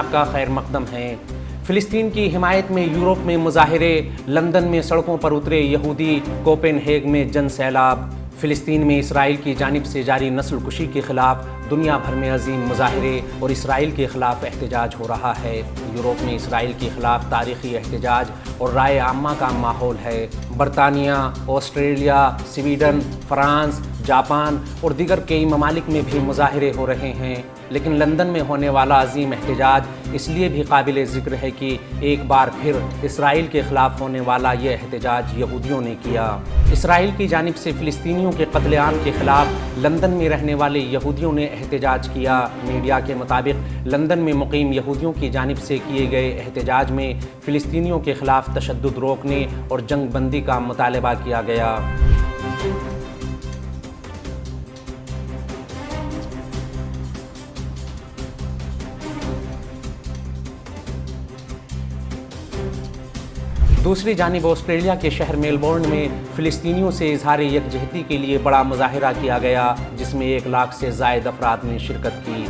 انقلاب کا خیر مقدم ہیں۔ فلسطین کی حمایت میں یورپ میں مظاہرے، لندن میں سڑکوں پر اترے یہودی، کوپن ہیگ میں جن سیلاب۔ فلسطین میں اسرائیل کی جانب سے جاری نسل کشی کے خلاف دنیا بھر میں عظیم مظاہرے اور اسرائیل کے خلاف احتجاج ہو رہا ہے۔ یورپ میں اسرائیل کے خلاف تاریخی احتجاج اور رائے عامہ کا ماحول ہے۔ برطانیہ، آسٹریلیا، سویڈن، فرانس، جاپان اور دیگر کئی ممالک میں بھی مظاہرے ہو رہے ہیں، لیکن لندن میں ہونے والا عظیم احتجاج اس لیے بھی قابل ذکر ہے کہ ایک بار پھر اسرائیل کے خلاف ہونے والا یہ احتجاج یہودیوں نے کیا۔ اسرائیل کی جانب سے فلسطینیوں کے قتل عام کے خلاف لندن میں رہنے والے یہودیوں نے احتجاج کیا۔ میڈیا کے مطابق لندن میں مقیم یہودیوں کی جانب سے کیے گئے احتجاج میں فلسطینیوں کے خلاف تشدد روکنے اور جنگ بندی کا مطالبہ کیا گیا۔ دوسری جانب آسٹریلیا کے شہر میلبورن میں فلسطینیوں سے اظہار یکجہتی کے لیے بڑا مظاہرہ کیا گیا، جس میں 1 لاکھ سے زائد افراد نے شرکت کی۔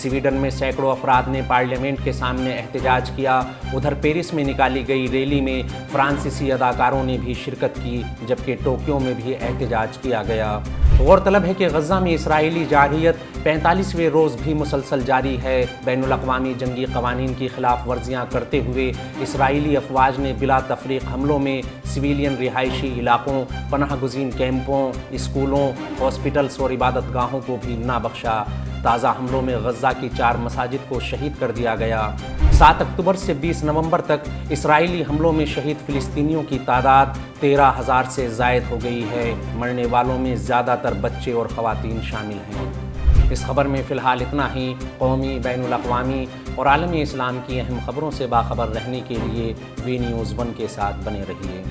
سویڈن میں سینکڑوں افراد نے پارلیمنٹ کے سامنے احتجاج کیا۔ ادھر پیرس میں نکالی گئی ریلی میں فرانسیسی اداکاروں نے بھی شرکت کی، جبکہ ٹوکیو میں بھی احتجاج کیا گیا۔ غورطلب ہے کہ غزہ میں اسرائیلی جارحیت 45ویں روز بھی مسلسل جاری ہے۔ بین الاقوامی جنگی قوانین کی خلاف ورزیاں کرتے ہوئے اسرائیلی افواج نے بلا تفریق حملوں میں سویلین رہائشی علاقوں، پناہ گزین کیمپوں، اسکولوں، ہاسپٹلز اور عبادت گاہوں کو بھی نہ بخشا۔ تازہ حملوں میں غزہ کی 4 مساجد کو شہید کر دیا گیا۔ 7 اکتوبر سے 20 نومبر تک اسرائیلی حملوں میں شہید فلسطینیوں کی تعداد 13,000 سے زائد ہو گئی ہے۔ مرنے والوں میں زیادہ تر بچے اور خواتین شامل ہیں۔ اس خبر میں فی الحال اتنا ہی۔ قومی، بین الاقوامی اور عالمی اسلام کی اہم خبروں سے باخبر رہنے کے لیے وی نیوز 1 کے ساتھ بنے رہیے۔